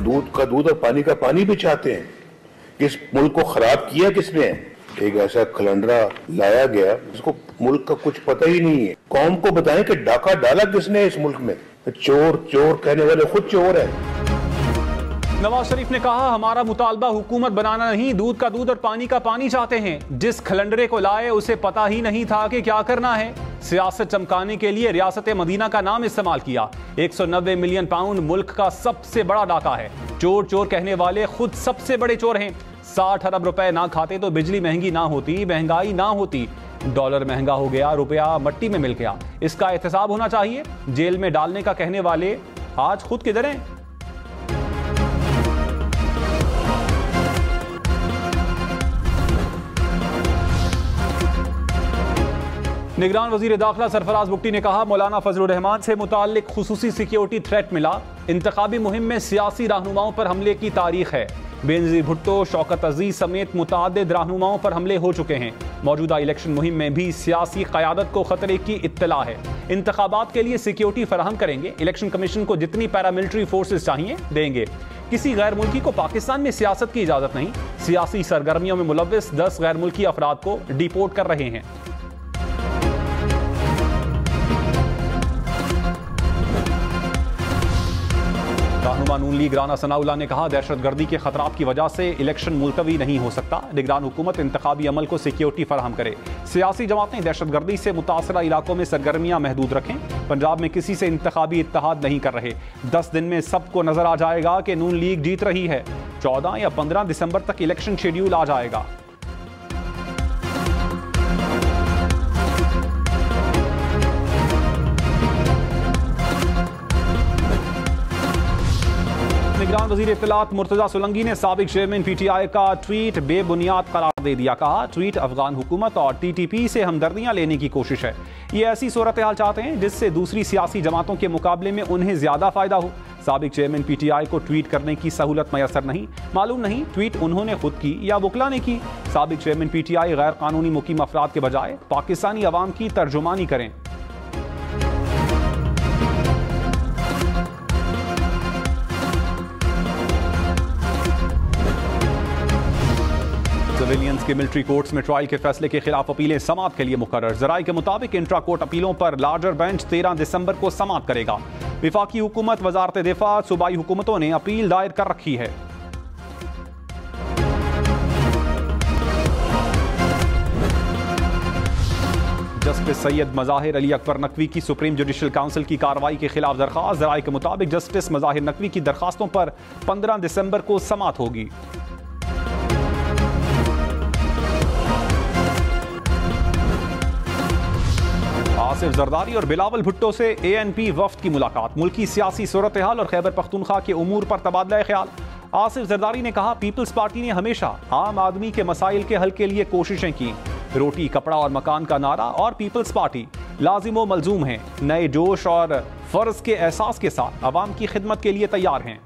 दूध का दूध और पानी का पानी भी चाहते हैं। किस मुल्क को खराब किया किसने? एक ऐसा खलंडरा लाया गया जिसको मुल्क का कुछ पता ही नहीं है। कौम को बताएं कि डाका डाला किसने इस मुल्क में। चोर चोर कहने वाले खुद चोर है। नवाज शरीफ ने कहा, हमारा मुतालबा हुकूमत बनाना नहीं, दूध का दूध और पानी का पानी चाहते हैं। जिस खलंडरे को लाए उसे पता ही नहीं था कि क्या करना है। सियासत चमकाने के लिए रियासत मदीना का नाम इस्तेमाल किया। 190 मिलियन पाउंड मुल्क का सबसे बड़ा डाका है। चोर चोर कहने वाले खुद सबसे बड़े चोर हैं। 60 अरब रुपए ना खाते तो बिजली महंगी ना होती, महंगाई ना होती। डॉलर महंगा हो गया, रुपया मट्टी में मिल गया। इसका एहतसाब होना चाहिए। जेल में डालने का कहने वाले आज खुद किधर हैं? निगरान वजीर दाखिला सरफराज बुट्टी ने कहा, मौलाना फजलुर रहमान से मुताल्लिक खुसूसी सिक्योरिटी थ्रेट मिला। इंतखाबी मुहिम में सियासी रहनुमाओं पर हमले की तारीख है। बेनजीर भुट्टो, शौकत अजीज समेत मुताद्दिद रहनुमाओं पर हमले हो चुके हैं। मौजूदा इलेक्शन मुहिम में भी सियासी क़यादत को खतरे की इत्तला है। इंतखाबात के लिए सिक्योरिटी फराहम करेंगे। इलेक्शन कमीशन को जितनी पैरामिलिट्री फोर्सेस चाहिए देंगे। किसी गैर मुल्की को पाकिस्तान में सियासत की इजाजत नहीं। सियासी सरगर्मियों में मुलव्विस 10 गैर मुल्की अफराद को डिपोर्ट कर रहे हैं। रहनुमा नून लीग राना सनाउल्लाह ने कहा, दहशतगर्दी के खतरात की वजह से इलेक्शन मुलतवी नहीं हो सकता। निगरान हुकूमत इंतखाबी अमल को सिक्योरिटी फराहम करे। सियासी जमातें दहशतगर्दी से मुतासरा इलाकों में सरगर्मियां महदूद रखें। पंजाब में किसी से इंतखाबी इत्तेहाद नहीं कर रहे। 10 दिन में सबको नजर आ जाएगा कि नून लीग जीत रही है। 14 या 15 दिसंबर तक इलेक्शन शेड्यूल आ जाएगा। निगरान वजीर इत्तलात मुर्तजा सोलंकी ने साबिक चेयरमैन PTI का ट्वीट बेबुनियाद करार दे दिया। कहा, ट्वीट अफगान हुकूमत और TTP से हमदर्दियां लेने की कोशिश है। ये ऐसी सूरत हाल चाहते हैं जिससे दूसरी सियासी जमातों के मुकाबले में उन्हें ज्यादा फायदा हो। साबिक चेयरमैन PTI को ट्वीट करने की सहूलत मैसर नहीं। मालूम नहीं ट्वीट उन्होंने खुद की या वकला ने की। साबिक चेयरमैन PTI गैर कानूनी मुकीम अफराद के बजाय पाकिस्तानी अवाम की तर्जुमानी करें। सिविलियंस के मिलिट्री कोर्ट्स में ट्रायल के फैसले के खिलाफ अपीलें समाअत के लिए मुकर्रर। जराये के मुताबिक इंट्रा कोर्ट अपीलों पर लार्जर बेंच 13 दिसंबर को समाअत करेगा। विफाकी हुकूमत, वजारत दिफा, सूबाई हुकूमतों ने अपील दायर कर रखी है। जस्टिस सैयद मज़ाहिर अली अकबर नकवी की सुप्रीम जुडिशल काउंसिल की कार्रवाई के खिलाफ दरख्वास्त। जराये के मुताबिक जस्टिस मज़ाहिर नकवी की दरखास्तों पर 15 दिसंबर को समाअत होगी। आसिफ जरदारी और बिलावल भुट्टो से ANP वफ्द की मुलाकात। मुल्की सियासी सूरत हाल और खैबर पख्तूनख्वा के उमूर पर तबादला ख्याल। आसिफ जरदारी ने कहा, पीपल्स पार्टी ने हमेशा आम आदमी के मसाइल के हल के लिए कोशिशें की। रोटी, कपड़ा और मकान का नारा और पीपल्स पार्टी लाजिम व मलजूम है। नए जोश और फर्ज के एहसास के साथ अवाम की खिदमत के लिए तैयार हैं।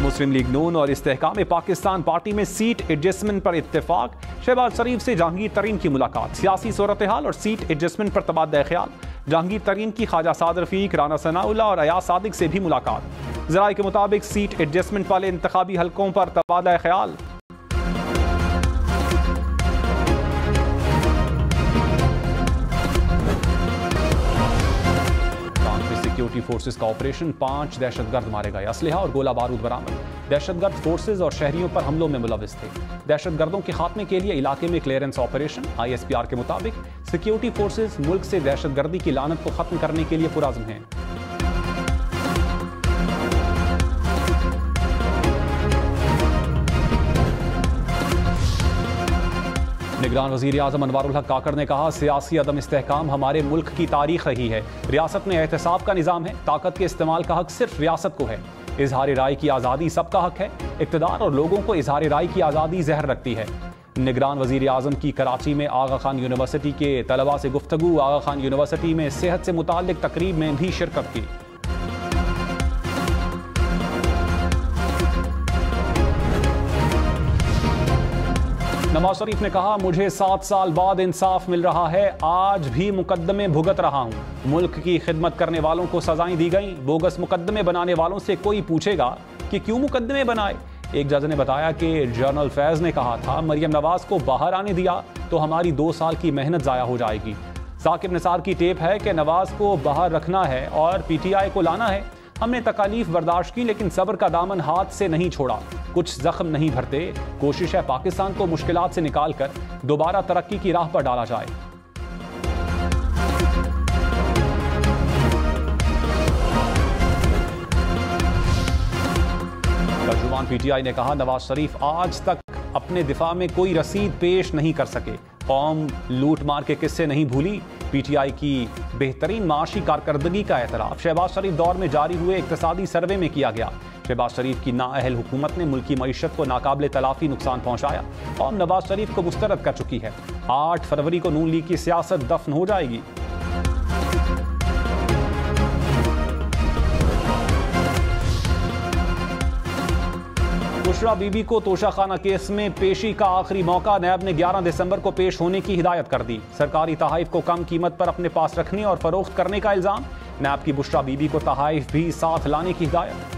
मुस्लिम लीग नून और इस्तेहकाम पाकिस्तान पार्टी में सीट एडजस्टमेंट पर इत्तेफाक। शहबाज शरीफ से जहांगीर तरीन की मुलाकात। सियासी सूरत हाल और सीट एडजस्टमेंट पर तबादला ख्याल। जहांगीर तरीन की ख्वाजा साद रफीक, राना सनाउल्लाह और अयाज सादिक से भी मुलाकात। जराये के मुताबिक सीट एडजस्टमेंट वाले इंतखाबी हलकों पर तबादला ख्याल। सिक्योरिटी फोर्सेस का ऑपरेशन, 5 दहशतगर्द मारे गए। असलहा और गोला बारूद बरामद। दहशतगर्द फोर्सेस और शहरियों पर हमलों में मुलविस थे। दहशतगर्दों के खात्मे के लिए इलाके में क्लियरेंस ऑपरेशन। ISPR के मुताबिक सिक्योरिटी फोर्सेस मुल्क से दहशतगर्दी की लानत को खत्म करने के लिए पुरअज़्म हैं। निगरान वज़ीर आज़म अनवारुल हक काकड़ ने कहा, सियासी अदम इस्तेहकाम हमारे मुल्क की तारीख रही है। रियासत में एहतसाब का निज़ाम है। ताकत के इस्तेमाल का हक सिर्फ रियासत को है। इजहार राय की आज़ादी सबका हक है। इक़्तिदार और लोगों को इजहार राय की आज़ादी ज़हर रखती है। निगरान वज़ीर आज़म की कराची में आगा खान यूनिवर्सिटी के तलबा से गुफ्तगू। आगा खान यूनिवर्सिटी में सेहत से मुताल्लिक तकरीब में भी शिरकत की। नवाज शरीफ ने कहा, मुझे 7 साल बाद इंसाफ मिल रहा है, आज भी मुकदमे भुगत रहा हूं। मुल्क की खिदमत करने वालों को सजाएं दी गई, बोगस मुकदमे बनाने वालों से कोई पूछेगा कि क्यों मुकदमे बनाए। एक जज ने बताया कि जनरल फैज ने कहा था, मरियम नवाज को बाहर आने दिया तो हमारी 2 साल की मेहनत जाया हो जाएगी। साकिब निसार की टेप है कि नवाज को बाहर रखना है और पीटीआई को लाना है। हमने तकालीफ बर्दाश्त की लेकिन सब्र का दामन हाथ से नहीं छोड़ा, कुछ जख्म नहीं भरते। कोशिश है पाकिस्तान को मुश्किलात से निकालकर दोबारा तरक्की की राह पर डाला जाए। तर्जुमान पीटीआई ने कहा, नवाज शरीफ आज तक अपने दिफा में कोई रसीद पेश नहीं कर सके। कौम लूट मार के किस्से नहीं भूली। पीटीआई की बेहतरीन माशी कारकर्दगी का एतराफ शहबाज शरीफ दौर में जारी हुए इक्तसादी सर्वे में किया गया। शहबाज शरीफ की नाअहल हुकूमत ने मुल्की मईशत को नाकाबिले तलाफी नुकसान पहुंचाया। कौम नवाज शरीफ को मुस्तरद कर चुकी है। 8 फरवरी को नून लीग की सियासत दफन हो जाएगी। बुशरा बीबी को तोशाखाना केस में पेशी का आखिरी मौका, नैब ने 11 दिसंबर को पेश होने की हिदायत कर दी। सरकारी तहाइफ को कम कीमत पर अपने पास रखने और फरोख्त करने का इल्जाम। नैब की बुशरा बीबी को तहाइफ भी साथ लाने की हिदायत।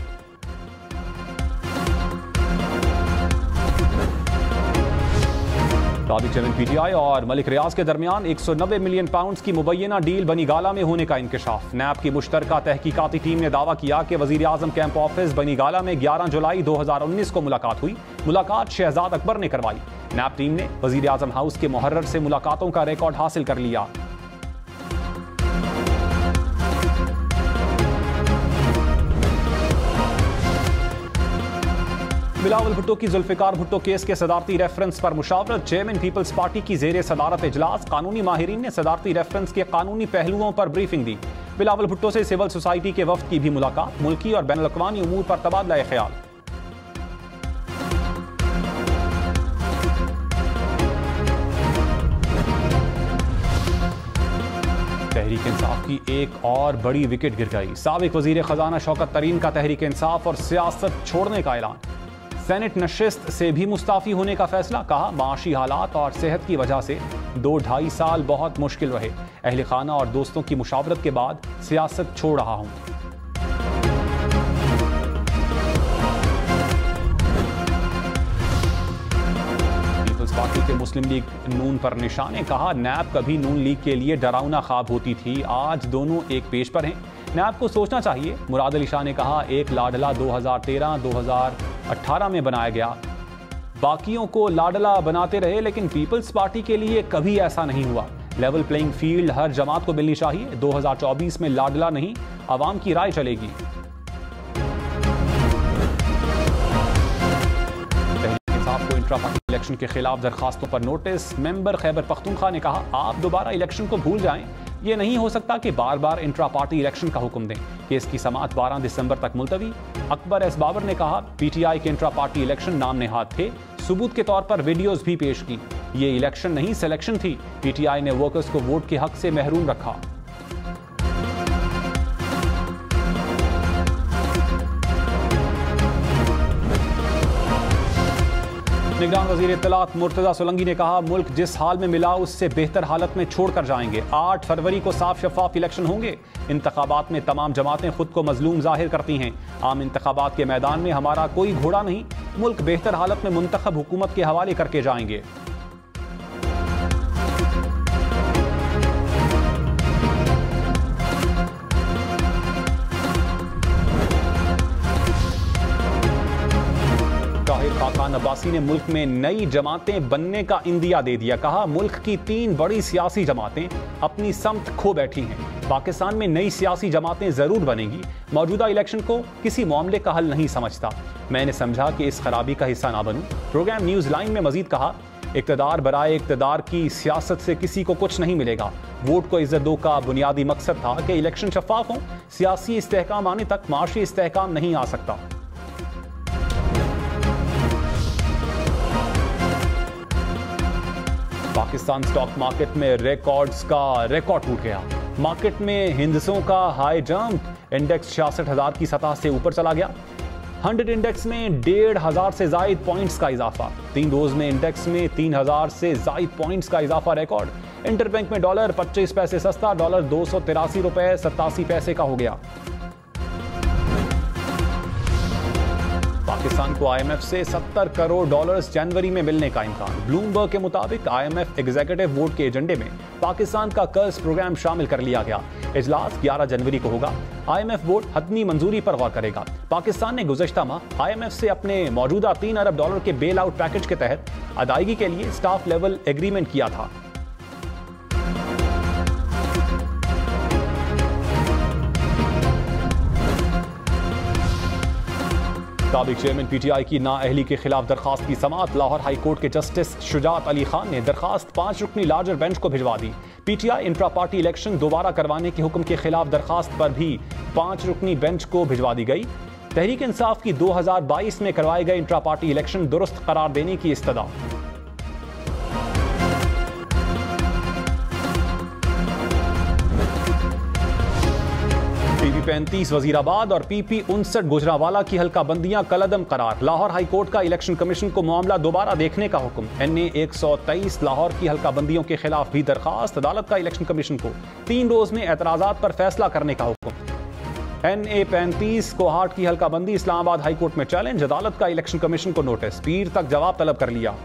साबिक चेयरमैन पीटीआई और मलिक रियाज के दरमियान 190 मिलियन पाउंड्स की मुबैना डील बनीगाला में होने का इंकशाफ। नैब की मुश्तरका तहकीकाती टीम ने दावा किया कि वजीर आजम कैंप ऑफिस बनीगाला में 11 जुलाई 2019 को मुलाकात हुई। मुलाकात शहजाद अकबर ने करवाई। नैब टीम ने वजीर आजम हाउस के मुहर्रर से मुलाकातों का रिकॉर्ड हासिल कर लिया। बिलावल भुट्टो की जुल्फिकार भुट्टो केस के सदारती रेफरेंस पर मुशावरत। चेयरमैन पीपल्स पार्टी की जेर सदारत इजलास। कानूनी माहिरीन ने सदारती रेफरेंस के कानूनी पहलुओं पर ब्रीफिंग दी। बिलावल भुट्टो से सिविल सोसाइटी के वफ्द की भी मुलाकात। मुल्की और बैनुल अक़वामी उमूर पर तबादला ख्याल। तहरीक इंसाफ की एक और बड़ी विकेट गिर गई। साबिक वजीर खजाना शौकत तरीन का तहरीक इंसाफ और सियासत छोड़ने का ऐलान। सेनेट नशिस्त से भी मुस्ताफी होने का फैसला। कहा, माशी हालात और सेहत की वजह से 2-2.5 साल बहुत मुश्किल रहे। अहले खाना और दोस्तों की मुशावरत के बाद सियासत छोड़ रहा हूं। पीपल्स पार्टी के मुस्लिम लीग नून पर निशाने। कहा, नैब कभी नून लीग के लिए डरावना ख्वाब होती थी, आज दोनों एक पेज पर हैं। नैब को सोचना चाहिए। मुराद अली शाह ने कहा, एक लाडला 2013-2018 में बनाया गया, बाकियों को लाडला बनाते रहे, लेकिन पीपल्स पार्टी के लिए कभी ऐसा नहीं हुआ। लेवल प्लेइंग फील्ड हर जमात को मिलनी चाहिए। 2024 में लाडला नहीं, आवाम की राय चलेगी। तहरीक इंसाफ को इंट्रा पार्टी इलेक्शन के खिलाफ दरखास्तों पर नोटिस। मेंबर खैबर पख्तूनख्वा ने कहा, आप दोबारा इलेक्शन को भूल जाएं। ये नहीं हो सकता कि बार बार इंट्रा पार्टी इलेक्शन का हुक्म दें। केस की समाअत 12 दिसंबर तक मुलतवी। अकबर एस बाबर ने कहा, पीटीआई के इंट्रा पार्टी इलेक्शन नाम नेहाद थे, सबूत के तौर पर वीडियोस भी पेश की। ये इलेक्शन नहीं सिलेक्शन थी। पीटीआई ने वर्कर्स को वोट के हक से महरूम रखा। निगरान वजीर इत्तलात मुर्तजा सोलंकी ने कहा, मुल्क जिस हाल में मिला उससे बेहतर हालत में छोड़कर जाएंगे। 8 फरवरी को साफ शफाफ इलेक्शन होंगे। इंतखाबात में तमाम जमातें खुद को मजलूम जाहिर करती हैं। आम इंतखाबात के मैदान में हमारा कोई घोड़ा नहीं। मुल्क बेहतर हालत में मुंतखब हुकूमत के हवाले करके जाएंगे। खाकान अब्बासी ने मुल्क में नई जमातें बनने का इंदिया दे दिया। कहा, मुल्क की 3 बड़ी सियासी जमातें अपनी समत खो बैठी हैं। पाकिस्तान में नई सियासी जमातें जरूर बनेंगी। मौजूदा इलेक्शन को किसी मामले का हल नहीं समझता। मैंने समझा कि इस खराबी का हिस्सा ना बनूं। प्रोग्राम न्यूज लाइन में मजीद कहा, इक्तदार बराए इक्तदार की सियासत से किसी को कुछ नहीं मिलेगा। वोट को इज्जत दो का बुनियादी मकसद था कि इलेक्शन शफाफ हो। सियासी इस्तेहकाम आने तक माशी इस्तेहकाम नहीं आ सकता। पाकिस्तान स्टॉक मार्केट में रिकॉर्ड्स का रिकॉर्ड टूट गया। मार्केट में हिंदसों का हाई जंप। इंडेक्स 66,000 की सतह से ऊपर चला गया। 100 इंडेक्स में 1,500 से जायद पॉइंट्स का इजाफा। 3 रोज में इंडेक्स में 3,000 से जायद पॉइंट्स का इजाफा रिकॉर्ड। इंटरबैंक में डॉलर 25 पैसे सस्ता, डॉलर 283 रुपए 87 पैसे का हो गया। पाकिस्तान को आईएमएफ से $70 करोड़ जनवरी में मिलने का इम्कान। ब्लूमबर्ग के मुताबिक आईएमएफ एग्जीक्यूटिव बोर्ड के एजेंडे में पाकिस्तान का कर्ज प्रोग्राम शामिल कर लिया गया। इजलास 11 जनवरी को होगा। आईएमएफ बोर्ड हतमी मंजूरी पर गौर करेगा। पाकिस्तान ने गुज़श्ता माह आईएमएफ से अपने मौजूदा $3 अरब के बेल आउट पैकेज के तहत अदायगी के लिए स्टाफ लेवल एग्रीमेंट किया था। साबिक चेयरमैन पीटीआई की नाअहली के खिलाफ दरखास्त की समाअत। लाहौर हाई कोर्ट के जस्टिस शुजात अली खान ने दरखास्त 5 रुकनी लार्जर बेंच को भिजवा दी। पीटीआई इंट्रा पार्टी इलेक्शन दोबारा करवाने के हुक्म के खिलाफ दरखास्त पर भी 5 रुकनी बेंच को भिजवा दी गई। तहरीक इंसाफ की 2022 में करवाए गए इंट्रा पार्टी इलेक्शन दुरुस्त करार देने की इस्तदा। पीपी 35 वजीराबाद और पीपी 59 गुजरावाला की हल्का बंदियां कलअदम करार। लाहौर हाई कोर्ट का इलेक्शन कमीशन को मामला दोबारा देखने का हुक्म। NA 123 लाहौर की हल्का बंदियों के खिलाफ भी दरखास्त। अदालत का इलेक्शन कमीशन को 3 रोज में एतराजात पर फैसला करने का हुक्म। NA 35 कोहाट की हल्का बंदी इस्लामाबाद हाई कोर्ट में चैलेंज। अदालत का इलेक्शन कमीशन को नोटिस। पीर तक जवाब तलब कर लिया।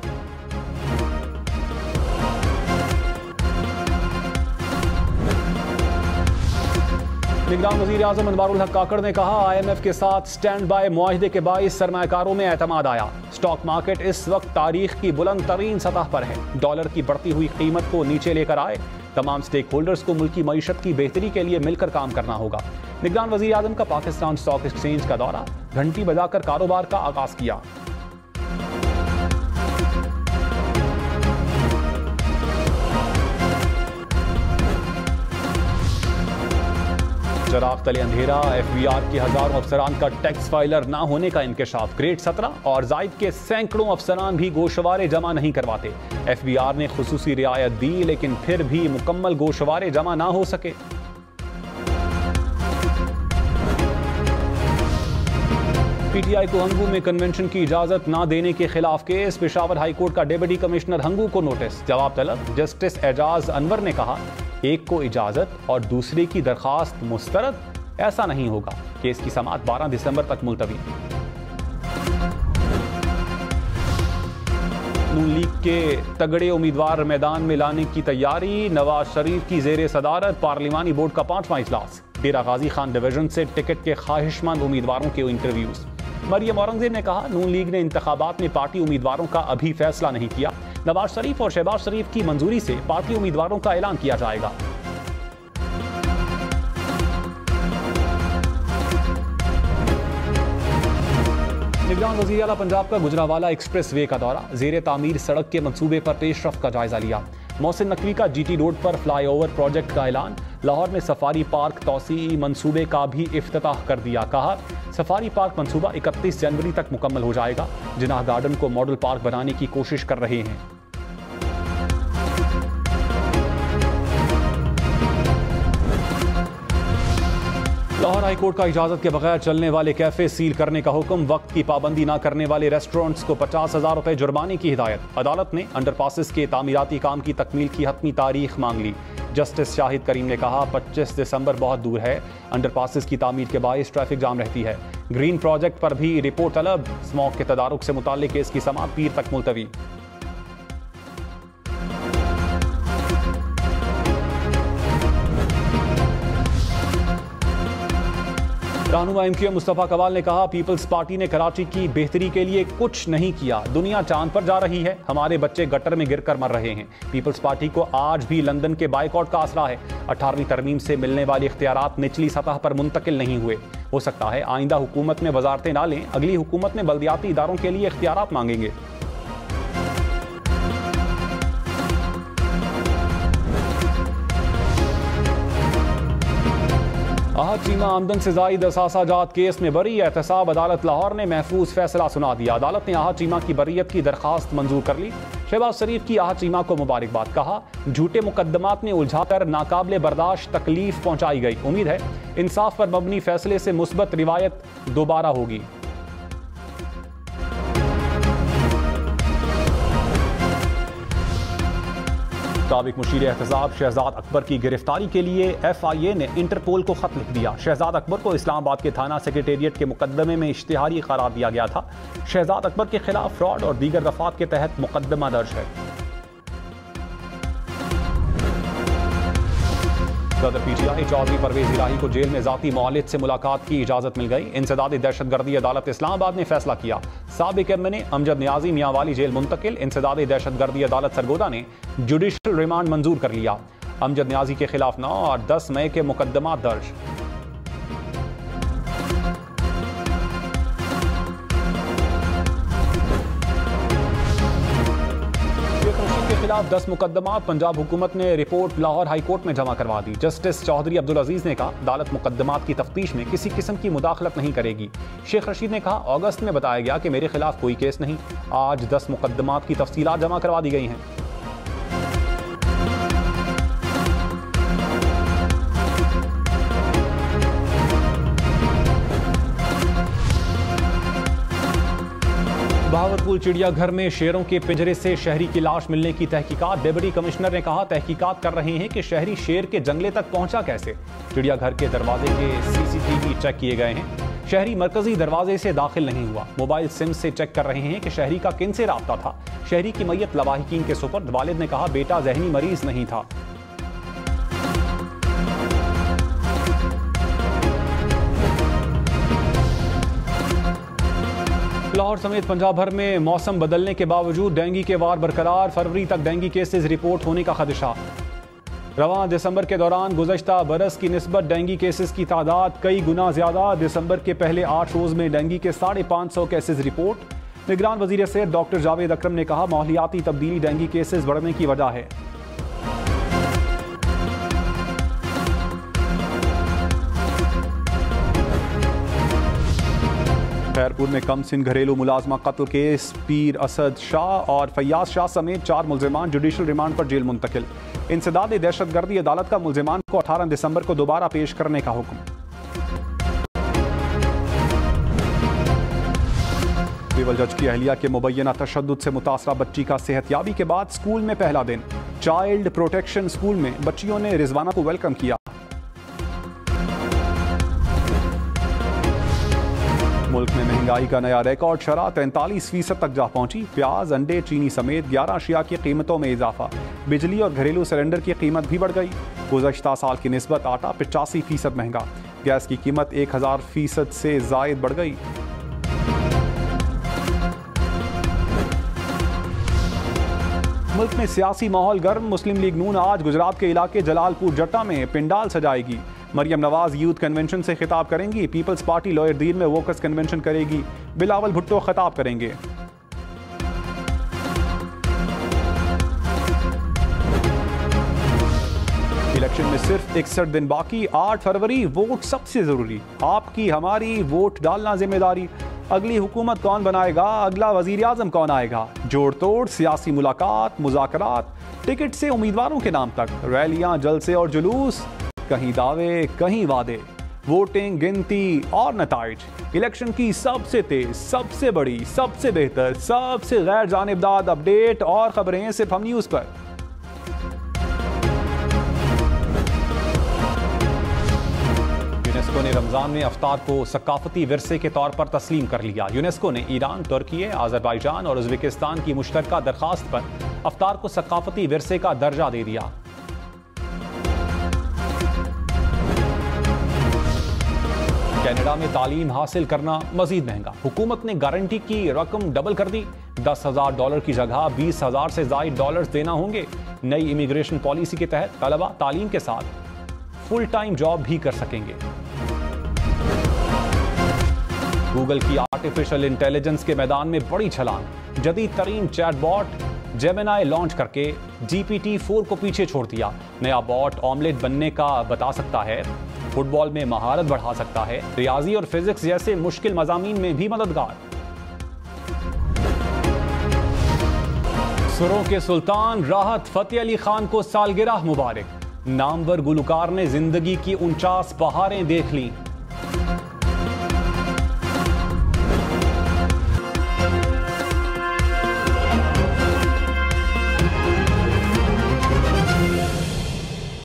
निगरान वजीर आजम अनवारुल हक काकड़ ने कहा, IMF के साथ स्टैंड बाय मुआहदे के बाइस सरमायाकारों में एतमाद आया। स्टॉक मार्केट इस वक्त तारीख की बुलंद तरीन सतह पर है। डॉलर की बढ़ती हुई कीमत को नीचे लेकर आए। तमाम स्टेक होल्डर्स को मुल्की मईशत की बेहतरी के लिए मिलकर काम करना होगा। निगरान वजीर आजम का पाकिस्तान स्टॉक एक्सचेंज का दौरा, घंटी बजाकर कारोबार का आगाज किया। चराग तले अंधेरा। FBR के हजारों अफसरान का टैक्स फाइलर ना होने का इंकशाफ। ग्रेड 17 और जायद के सैकड़ों अफसरान भी गोशवारे जमा नहीं करवाते। FBR ने खुसूसी रियायत दी, लेकिन फिर भी मुकम्मल गोशवारे जमा ना हो सके। PTI को हंगू में कन्वेंशन की इजाजत ना देने के खिलाफ केस। पेशावर हाई कोर्ट का डिप्टी कमिश्नर हंगू को नोटिस। जवाब तलब। जस्टिस एजाज अनवर ने कहा, एक को इजाजत और दूसरे की दरखास्त मुस्तरद, ऐसा नहीं होगा। केस की समाअत 12 दिसंबर तक मुलतवी। नून लीग के तगड़े उम्मीदवार मैदान में लाने की तैयारी। नवाज शरीफ की जेर सदारत पार्लिमानी बोर्ड का 5वां इजलास। डेरा गाजी खान डिवीजन से टिकट के ख्वाहिशमंद उम्मीदवारों के इंटरव्यूज। मरियम औरंगजेब ने कहा, नून लीग ने इंतखाबात में पार्टी उम्मीदवारों का अभी फैसला नहीं किया। नवाज शरीफ और शहबाज शरीफ की मंजूरी से पार्टी उम्मीदवारों का ऐलान किया जाएगा। निगरान वज़ीर आला पंजाब का गुजरावाला एक्सप्रेस वे का दौरा। जेर तामीर सड़क के मंसूबे पर पेशरफ्त का जायजा लिया। मोहसिन नकवी का GT रोड पर फ्लाईओवर प्रोजेक्ट का ऐलान। लाहौर में सफारी पार्क तौसी मंसूबे का भी इफ्तिताह कर दिया। कहा, सफारी पार्क मंसूबा 31 जनवरी तक मुकम्मल हो जाएगा। जिनाह गार्डन को मॉडल पार्क बनाने की कोशिश कर रहे हैं। लाहौर हाई कोर्ट का इजाजत के बगैर चलने वाले कैफे सील करने का हुक्म। वक्त की पाबंदी न करने वाले रेस्टोरेंट्स को 50,000 रुपए जुर्माने की हिदायत। अदालत ने अंडरपासेस के तामीराती काम की तकमील की हतमी तारीख मांग ली। जस्टिस शाहिद करीम ने कहा, 25 दिसंबर बहुत दूर है। अंडरपासेस की तामीर के बायस ट्रैफिक जाम रहती है। ग्रीन प्रोजेक्ट पर भी रिपोर्ट तलब। स्मॉग के तदारुक से मुताल्लिक केस की समाअत पीर तक मुलतवी। रहनुमा MQ मुस्तफा कवाल ने कहा, पीपल्स पार्टी ने कराची की बेहतरी के लिए कुछ नहीं किया। दुनिया चांद पर जा रही है, हमारे बच्चे गटर में गिरकर मर रहे हैं। पीपल्स पार्टी को आज भी लंदन के बाइकआउट का आसरा है। 18वीं तरमीम से मिलने वाले इख्तियारात निचली सतह पर मुंतकिल नहीं हुए। हो सकता है आइंदा हुकूमत में वजारतें ना लें, अगली हुकूमत में बल्दियाती इदारों के लिए इख्तियारात मांगेंगे। आहत चीमा आमदन से जायद असासाजात केस में बरी। एहतसाब अदालत लाहौर ने महफूज फैसला सुना दिया। अदालत ने आहत चीमा की बरीयत की दरखास्त मंजूर कर ली। शहबाज शरीफ की आहत चीमा को मुबारकबाद। कहा, झूठे मुकदमात में उलझाकर नाकाबिले बर्दाश्त तकलीफ पहुंचाई गई। उम्मीद है इंसाफ पर मबनी फैसले से मुस्बत रिवायत दोबारा होगी। साबिक मुशीर एहतसाब शहजाद अकबर की गिरफ्तारी के लिए FIA ने इंटरपोल को खत लिख दिया। शहजाद अकबर को इस्लामाबाद के थाना सेक्रेटेरिएट के मुकदमे में इश्तिहारी करार दिया गया था। शहजाद अकबर के खिलाफ फ्रॉड और दीगर दफात के तहत मुकदमा दर्ज है। सदर PTI चौधरी परवेज इलाही को जेल में जाती मौलिद से मुलाकात की इजाजत मिल गई। इंसदादी दहशतगर्दी अदालत इस्लामाबाद ने फैसला किया। साबिक MNA अमजद नियाजी मियांवाली जेल मुंतकिल। इंसदादी दहशतगर्दी अदालत सरगोदा ने जुडिशल रिमांड मंजूर कर लिया। अमजद नियाजी के खिलाफ 9 और 10 मई के मुकदमा दर्ज। खिलाफ 10 मुकदमा पंजाब हुकूमत ने रिपोर्ट लाहौर हाई कोर्ट में जमा करवा दी। जस्टिस चौधरी अब्दुल अजीज ने कहा, अदालत मुकदमात की तफ्तीश में किसी किस्म की मुदाखलत नहीं करेगी। शेख रशीद ने कहा, अगस्त में बताया गया कि मेरे खिलाफ कोई केस नहीं। आज 10 मुकदमात की तफसीलात जमा करवा दी गई हैं। बहावलपुर चिड़ियाघर में शेरों के पिंजरे से शहरी की लाश मिलने की तहकीकात। डिप्टी कमिश्नर ने कहा, तहकीकात कर रहे हैं कि शहरी शेर के जंगले तक पहुंचा कैसे। चिड़ियाघर के दरवाजे के CCTV चेक किए गए हैं। शहरी मरकजी दरवाजे से दाखिल नहीं हुआ। मोबाइल सिम से चेक कर रहे हैं कि शहरी का किन से राब्ता था। शहरी की मैयत लवाहिकीन के सुपर्द। वालिद ने कहा, बेटा जहनी मरीज नहीं था। लाहौर समेत पंजाब भर में मौसम बदलने के बावजूद डेंगू के वार बरकरार। फरवरी तक डेंगू केसेस रिपोर्ट होने का खदशा। रवां दिसंबर के दौरान गुज़श्ता बरस की निस्बत डेंगू केसेस की तादाद कई गुना ज्यादा। दिसंबर के पहले 8 रोज में डेंगू के 550 केसेस रिपोर्ट। निगरान वज़ीर सेहत डॉक्टर जावेद अकरम ने कहा, माहौलियाती तब्दीली डेंगू केसेस बढ़ने की वजह है। खैरपुर में कम सिन घरेलू मुलाजमा कत्ल केस। पीर असद शाह और फैयाज शाह समेत 4 मुल्जिमान जुडिशल रिमांड पर जेल मुंतकिल। इंसदादी दहशतगर्दी अदालत का मुल्जिमान को 18 दिसंबर को दोबारा पेश करने का हुक्म। सिविल जज की अहलिया के मुबैना तशद्दुद से मुतासरा बच्ची का सेहतयाबी के बाद स्कूल में पहला दिन। चाइल्ड प्रोटेक्शन स्कूल में बच्चियों ने रिजवाना को वेलकम किया। मुल्क में महंगाई का नया रिकॉर्ड शरह 43% तक जा पहुंची। प्याज, अंडे, चीनी समेत 11 अशिया की कीमतों में इजाफा। बिजली और घरेलू सिलेंडर की कीमत भी बढ़ गई। गुज़श्ता साल की निस्बत आटा 85% महंगा। गैस की कीमत 1000% से जायद बढ़ गई। मुल्क में सियासी माहौल गर्म। मुस्लिम लीग नून आज गुजरात के इलाके जलालपुर जट्टा में पिंडाल सजाएगी। मरियम नवाज यूथ कन्वेंशन से खिताब करेंगी। पीपल्स पार्टी लॉयरदीन में वोकर्स कन्वेंशन करेगी। बिलावल भुट्टो खिताब करेंगे। इलेक्शन में सिर्फ 61 दिन बाकी। 8 फरवरी वोट सबसे जरूरी। आपकी हमारी वोट डालना जिम्मेदारी। अगली हुकूमत कौन बनाएगा, अगला वजीर आजम कौन आएगा, जोड़ तोड़ सियासी मुलाकात, मुज़ाकरात, टिकट से उम्मीदवारों के नाम तक, रैलियां, जलसे और जुलूस, कहीं दावे कहीं वादे, वोटिंग, गिनती और नताइज। इलेक्शन की सबसे तेज, सबसे बड़ी, सबसे बेहतर, सबसे गैर जानिबदार अपडेट और खबरें सिर्फ हम न्यूज़ पर। यूनेस्को ने रमजान में अफ्तार को सकाफती विरसे के तौर पर तस्लीम कर लिया। यूनेस्को ने ईरान, तुर्की, आज़रबाईजान और उज़्बेकिस्तान की मुश्तरका दरखास्त पर अफ्तार को सकाफती विरसे का दर्जा दे दिया। कनाडा में तालीम हासिल करना मजीद महंगा। हुकूमत ने गारंटी की रकम डबल कर दी। $10,000 की जगह 20,000 से ज़ायद डॉलर्स देना होंगे। नई इमिग्रेशन पॉलिसी के तहत तलबा तालीम के साथ फुल टाइम जॉब भी कर सकेंगे। गूगल की आर्टिफिशियल इंटेलिजेंस के मैदान में बड़ी छलांग। जदीद तरीन चैटबॉट जेमिनाई लॉन्च करके GPT-4 को पीछे छोड़ दिया। नया बॉट ऑमलेट बनने का बता सकता है, फुटबॉल में महारत बढ़ा सकता है, रियाजी और फिजिक्स जैसे मुश्किल मज़ामीन में भी मददगार। सुरों के सुल्तान राहत फतेह अली खान को सालगिरह मुबारक। नामवर गुलकार ने जिंदगी की 49 बहारें देख ली।